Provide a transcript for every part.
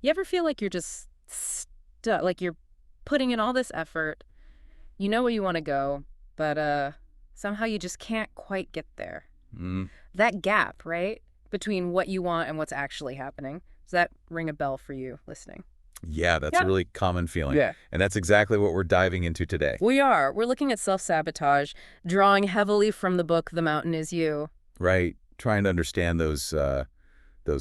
You ever feel like you're just stuck, like you're putting in all this effort, you know where you want to go, but somehow you just can't quite get there? Mm, That gap, right, between what you want and what's actually happening. Does that ring a bell for you listening? yeah, that's a Yeah. really common feeling. Yeah. And that's exactly what we're diving into today, We are. We're looking at self-sabotage, drawing heavily from the book The Mountain Is You. right? Trying to understand those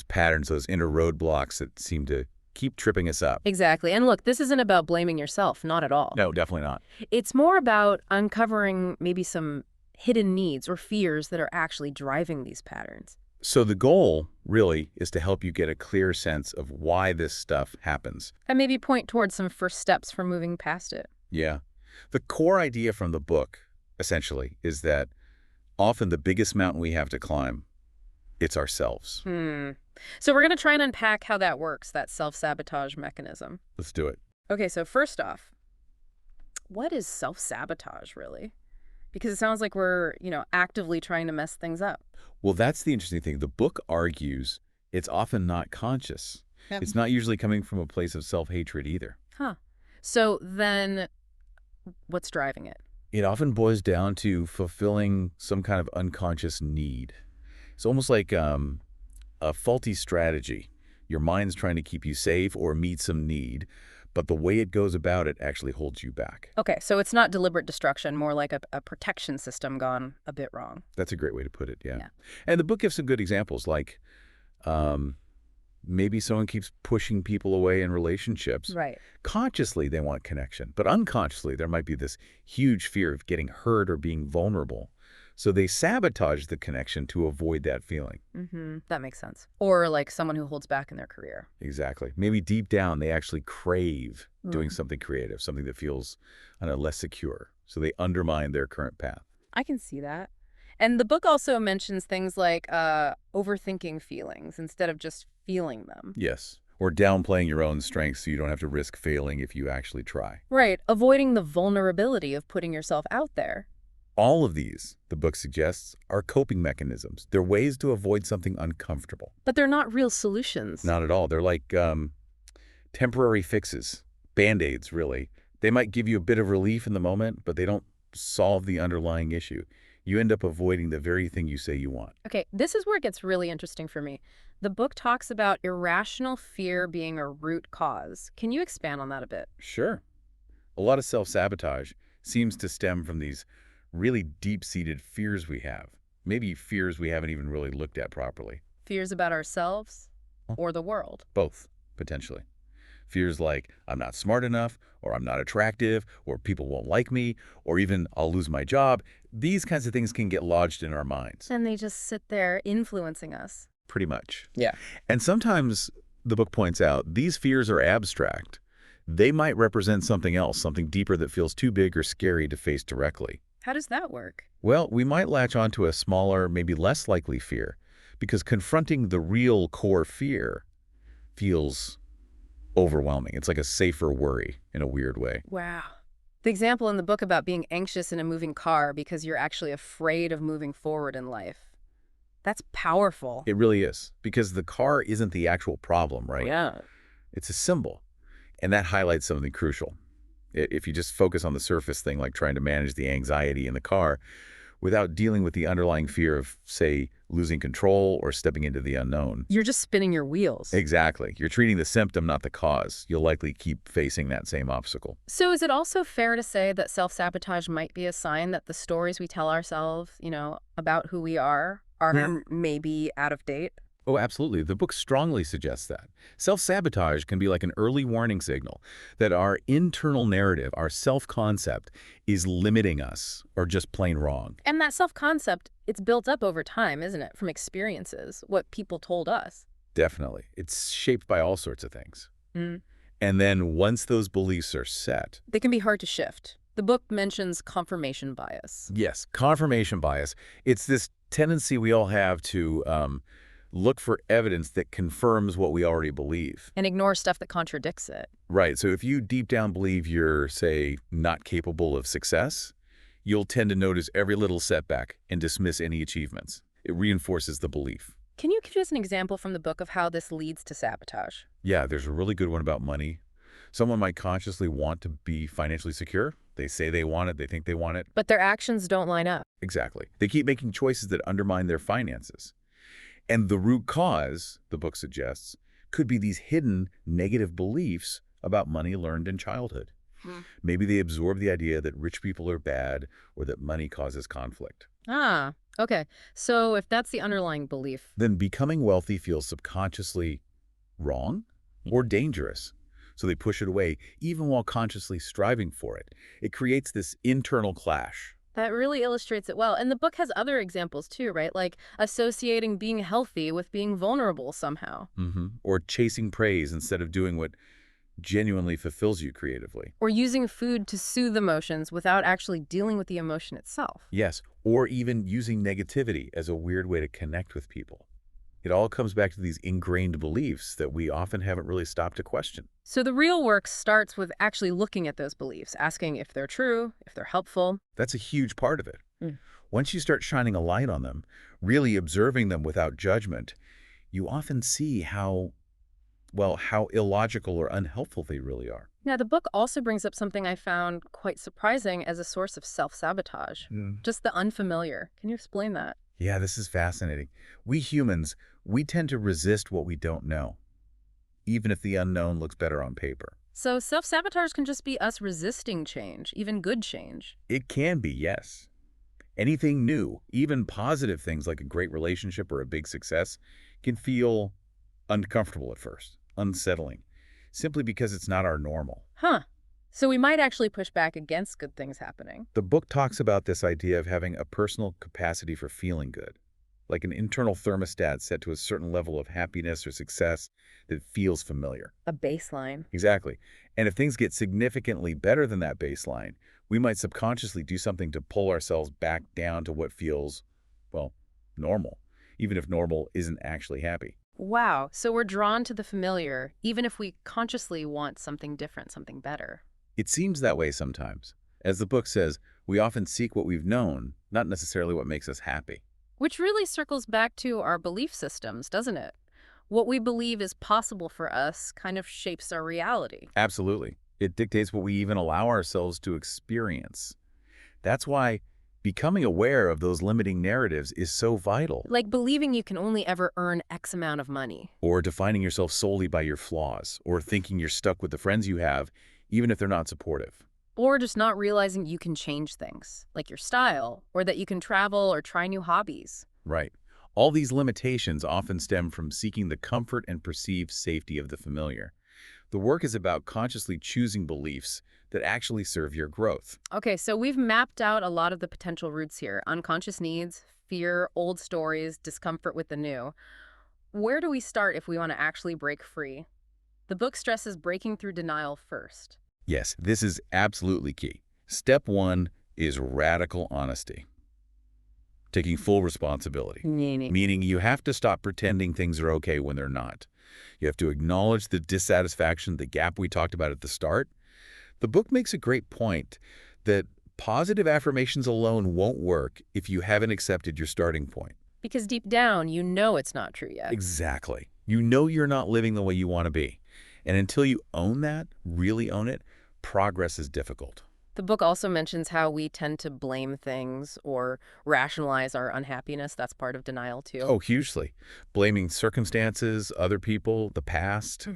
patterns, those inner roadblocks that seem to keep tripping us up. Exactly. And look, this isn't about blaming yourself, not at all. No, definitely not. It's more about uncovering maybe some hidden needs or fears that are actually driving these patterns. So the goal, really, is to help you get a clear sense of why this stuff happens. And maybe point towards some first steps for moving past it. Yeah. The core idea from the book, essentially, is that often the biggest mountain we have to climb, it's ourselves. So we're going to try and unpack how that works, that self-sabotage mechanism. Let's do it. Okay, so first off, what is self-sabotage really? Because it sounds like we're, actively trying to mess things up. Well, that's the interesting thing. The book argues it's often not conscious. Yep. It's not usually coming from a place of self-hatred either. Huh. So then what's driving it? It often boils down to fulfilling some kind of unconscious need. It's almost like a faulty strategy. Your mind's trying to keep you safe or meet some need, but the way it goes about it actually holds you back. Okay, so it's not deliberate destruction, more like a protection system gone a bit wrong. That's a great way to put it, yeah. Yeah. And the book gives some good examples, like um, maybe someone keeps pushing people away in relationships. Right. Consciously, they want connection, but unconsciously, there might be this huge fear of getting hurt or being vulnerable. So they sabotage the connection to avoid that feeling. That makes sense. Or like someone who holds back in their career. Exactly. Maybe deep down, they actually crave doing something creative, something that feels, I don't know, less secure. So they undermine their current path. I can see that. And the book also mentions things like overthinking feelings instead of just feeling them. Yes. Or downplaying your own strengths so you don't have to risk failing if you actually try. Right. Avoiding the vulnerability of putting yourself out there. All of these, the book suggests, are coping mechanisms. They're ways to avoid something uncomfortable. But they're not real solutions. Not at all. They're like temporary fixes, Band-Aids, really. They might give you a bit of relief in the moment, but they don't solve the underlying issue. You end up avoiding the very thing you say you want. Okay, this is where it gets really interesting for me. The book talks about irrational fear being a root cause. Can you expand on that a bit? Sure. A lot of self-sabotage seems to stem from these really deep-seated fears we have. Maybe fears we haven't even really looked at properly. Fears about ourselves or the world. Both, potentially. Fears like, I'm not smart enough, or I'm not attractive, or people won't like me, or even I'll lose my job. These kinds of things can get lodged in our minds. And they just sit there influencing us. Pretty much. Yeah. And sometimes, the book points out, these fears are abstract. They might represent something else, something deeper that feels too big or scary to face directly. How does that work? Well, we might latch onto a smaller, maybe less likely fear, because confronting the real core fear feels overwhelming. It's like a safer worry in a weird way. Wow. The example in the book about being anxious in a moving car because you're actually afraid of moving forward in life. That's powerful. It really is, because the car isn't the actual problem, right? Yeah. It's a symbol, and that highlights something crucial. If you just focus on the surface thing, like trying to manage the anxiety in the car, without dealing with the underlying fear of, say, losing control or stepping into the unknown. You're just spinning your wheels. Exactly. You're treating the symptom, not the cause. You'll likely keep facing that same obstacle. So is it also fair to say that self-sabotage might be a sign that the stories we tell ourselves, about who we are maybe out of date? Oh, absolutely. The book strongly suggests that. Self-sabotage can be like an early warning signal that our internal narrative, our self-concept, is limiting us or just plain wrong. And that self-concept, it's built up over time, isn't it? From experiences, what people told us. Definitely. It's shaped by all sorts of things. And then once those beliefs are set... They can be hard to shift. The book mentions confirmation bias. Yes, confirmation bias. It's this tendency we all have to look for evidence that confirms what we already believe. And ignore stuff that contradicts it. Right. So if you deep down believe you're, say, not capable of success, you'll tend to notice every little setback and dismiss any achievements. It reinforces the belief. Can you give us an example from the book of how this leads to sabotage? Yeah, there's a really good one about money. Someone might consciously want to be financially secure. They say they want it, they think they want it. But their actions don't line up. Exactly. They keep making choices that undermine their finances. And the root cause, the book suggests, could be these hidden negative beliefs about money learned in childhood. Maybe they absorb the idea that rich people are bad or that money causes conflict. Ah, okay. So if that's the underlying belief, Then becoming wealthy feels subconsciously wrong or dangerous. So they push it away, even while consciously striving for it. It creates this internal clash. that really illustrates it well. And the book has other examples too, right? Like associating being healthy with being vulnerable somehow. Or chasing praise instead of doing what genuinely fulfills you creatively. Or using food to soothe emotions without actually dealing with the emotion itself. Yes, or even using negativity as a weird way to connect with people. It all comes back to these ingrained beliefs that we often haven't really stopped to question. So the real work starts with actually looking at those beliefs, asking if they're true, if they're helpful. That's a huge part of it. Mm. Once you start shining a light on them, really observing them without judgment, you often see how illogical or unhelpful they really are. Now, the book also brings up something I found quite surprising as a source of self-sabotage. Just the unfamiliar. Can you explain that? Yeah, this is fascinating. We humans, we tend to resist what we don't know, even if the unknown looks better on paper. So self-sabotage can just be us resisting change, even good change. It can be, yes. Anything new, even positive things like a great relationship or a big success, can feel uncomfortable at first, unsettling, simply because it's not our normal. Huh. So we might actually push back against good things happening. The book talks about this idea of having a personal capacity for feeling good, like an internal thermostat set to a certain level of happiness or success that feels familiar. A baseline. Exactly. And if things get significantly better than that baseline, we might subconsciously do something to pull ourselves back down to what feels, well, normal, even if normal isn't actually happy. Wow. So we're drawn to the familiar, even if we consciously want something different, something better. It seems that way sometimes. As the book says, we often seek what we've known, not necessarily what makes us happy. Which really circles back to our belief systems, doesn't it? What we believe is possible for us kind of shapes our reality. Absolutely. It dictates what we even allow ourselves to experience. That's why becoming aware of those limiting narratives is so vital. Like believing you can only ever earn X amount of money. Or defining yourself solely by your flaws, or thinking you're stuck with the friends you have, even if they're not supportive. Or just not realizing you can change things, like your style, or that you can travel or try new hobbies. Right. All these limitations often stem from seeking the comfort and perceived safety of the familiar. The work is about consciously choosing beliefs that actually serve your growth. Okay, so we've mapped out a lot of the potential roots here. Unconscious needs, fear, old stories, discomfort with the new. Where do we start if we want to actually break free? The book stresses breaking through denial first. Yes, this is absolutely key. Step one is radical honesty. Taking full responsibility. Meaning you have to stop pretending things are okay when they're not. You have to acknowledge the dissatisfaction, the gap we talked about at the start. The book makes a great point that positive affirmations alone won't work if you haven't accepted your starting point. Because deep down, you know it's not true yet. Exactly. You know you're not living the way you want to be. And until you own that, really own it, progress is difficult. The book also mentions how we tend to blame things or rationalize our unhappiness. That's part of denial, too. Oh, hugely. Blaming circumstances, other people, the past.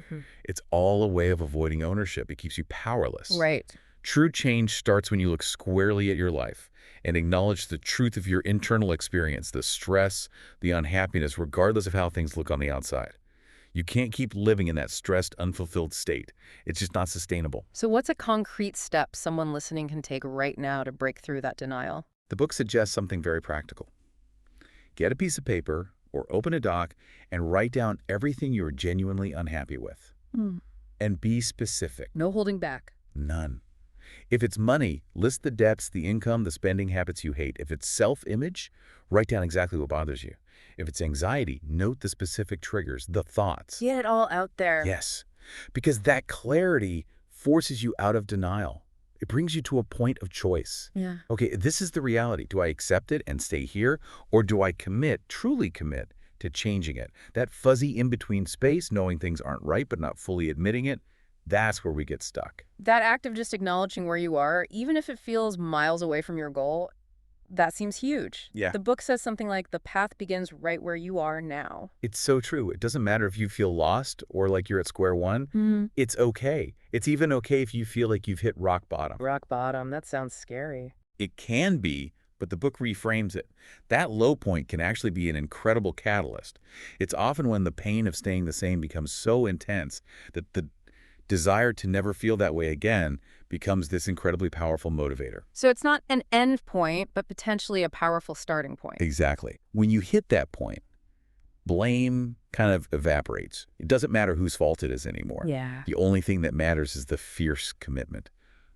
It's all a way of avoiding ownership. It keeps you powerless. Right. True change starts when you look squarely at your life and acknowledge the truth of your internal experience, the stress, the unhappiness, regardless of how things look on the outside. You can't keep living in that stressed, unfulfilled state. It's just not sustainable. So what's a concrete step someone listening can take right now to break through that denial? The book suggests something very practical. Get a piece of paper or open a doc and write down everything you're genuinely unhappy with. And be specific. No holding back. None. If it's money, list the debts, the income, the spending habits you hate. If it's self-image, write down exactly what bothers you. If it's anxiety, note the specific triggers, the thoughts. Get it all out there. Yes, because that clarity forces you out of denial. It brings you to a point of choice. Yeah. Okay, this is the reality. Do I accept it and stay here, or do I commit, truly commit, to changing it. That fuzzy in-between space, knowing things aren't right but not fully admitting it, that's where we get stuck. That act of just acknowledging where you are, even if it feels miles away from your goal, that seems huge. Yeah. The book says something like, the path begins right where you are now. It's so true. It doesn't matter if you feel lost or like you're at square one. It's okay. It's even okay if you feel like you've hit rock bottom. Rock bottom, that sounds scary. It can be, but the book reframes it. That low point can actually be an incredible catalyst. It's often when the pain of staying the same becomes so intense that the desire to never feel that way again becomes this incredibly powerful motivator. So it's not an end point, but potentially a powerful starting point. Exactly. When you hit that point, blame kind of evaporates. It doesn't matter whose fault it is anymore. Yeah. The only thing that matters is the fierce commitment.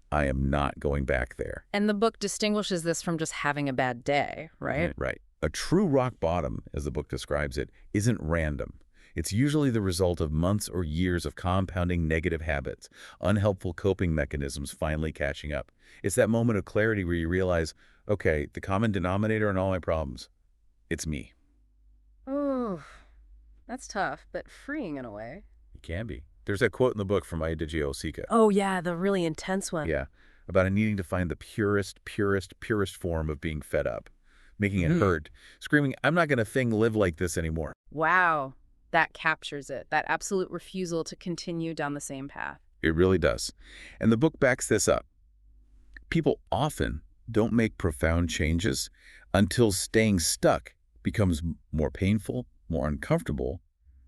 I am not going back there. And the book distinguishes this from just having a bad day, right? Right. A true rock bottom, as the book describes it, isn't random. It's usually the result of months or years of compounding negative habits, unhelpful coping mechanisms finally catching up. It's that moment of clarity where you realize, okay, the common denominator in all my problems, it's me. Oh, that's tough, but freeing in a way. It can be. There's that quote in the book from Aidiji Osika. Oh, yeah, the really intense one. Yeah, about needing to find the purest form of being fed up, making it hurt, screaming, I'm not going to live like this anymore. Wow, that captures it, that absolute refusal to continue down the same path. It really does. And the book backs this up. People often don't make profound changes until staying stuck becomes more painful, more uncomfortable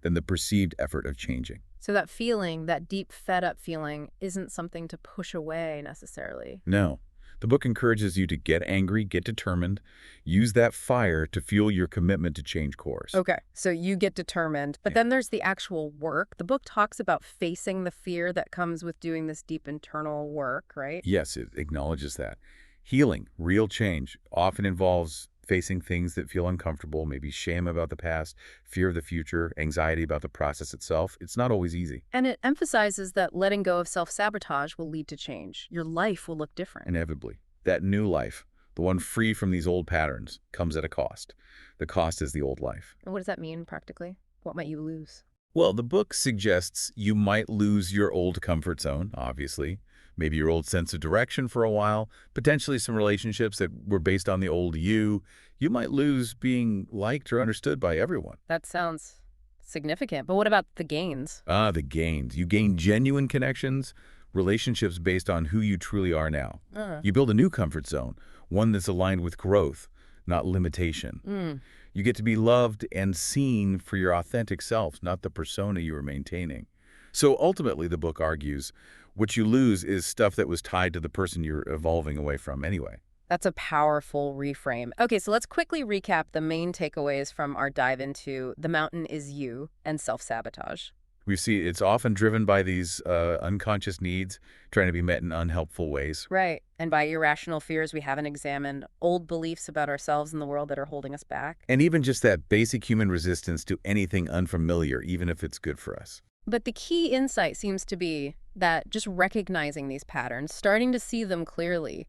than the perceived effort of changing. So that feeling, that deep fed up feeling, isn't something to push away necessarily. No. The book encourages you to get angry, get determined, use that fire to fuel your commitment to change course. Okay, so you get determined, but then there's the actual work. The book talks about facing the fear that comes with doing this deep internal work, right? Yes, it acknowledges that. Healing, real change, often involves facing things that feel uncomfortable, maybe shame about the past, fear of the future, anxiety about the process itself. It's not always easy. And it emphasizes that letting go of self-sabotage will lead to change. Your life will look different. Inevitably. That new life, the one free from these old patterns, comes at a cost. The cost is the old life. And what does that mean practically? What might you lose? Well, the book suggests you might lose your old comfort zone, obviously. Maybe your old sense of direction for a while, potentially some relationships that were based on the old you. You might lose being liked or understood by everyone. That sounds significant. But what about the gains? The gains. You gain genuine connections, relationships based on who you truly are now. You build a new comfort zone, one that's aligned with growth, not limitation. You get to be loved and seen for your authentic self, not the persona you were maintaining. So ultimately, the book argues, what you lose is stuff that was tied to the person you're evolving away from anyway. That's a powerful reframe. Okay, so let's quickly recap the main takeaways from our dive into The Mountain Is You and self-sabotage. We see it's often driven by these unconscious needs trying to be met in unhelpful ways. Right. And by irrational fears, we haven't examined old beliefs about ourselves and the world that are holding us back. And even just that basic human resistance to anything unfamiliar, even if it's good for us. But the key insight seems to be that just recognizing these patterns, starting to see them clearly,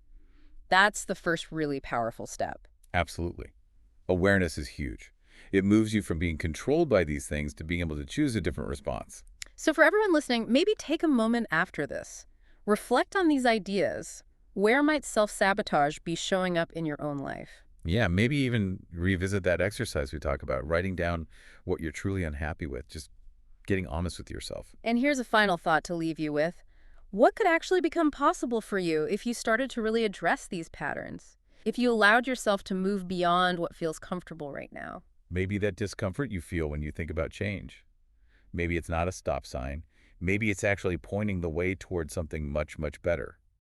that's the first really powerful step. Absolutely. Awareness is huge. It moves you from being controlled by these things to being able to choose a different response. So for everyone listening, maybe take a moment after this. Reflect on these ideas. Where might self-sabotage be showing up in your own life? Yeah, maybe even revisit that exercise we talk about, writing down what you're truly unhappy with, just getting honest with yourself. And here's a final thought to leave you with. What could actually become possible for you if you started to really address these patterns? If you allowed yourself to move beyond what feels comfortable right now? Maybe that discomfort you feel when you think about change. Maybe it's not a stop sign. Maybe it's actually pointing the way towards something much, much better.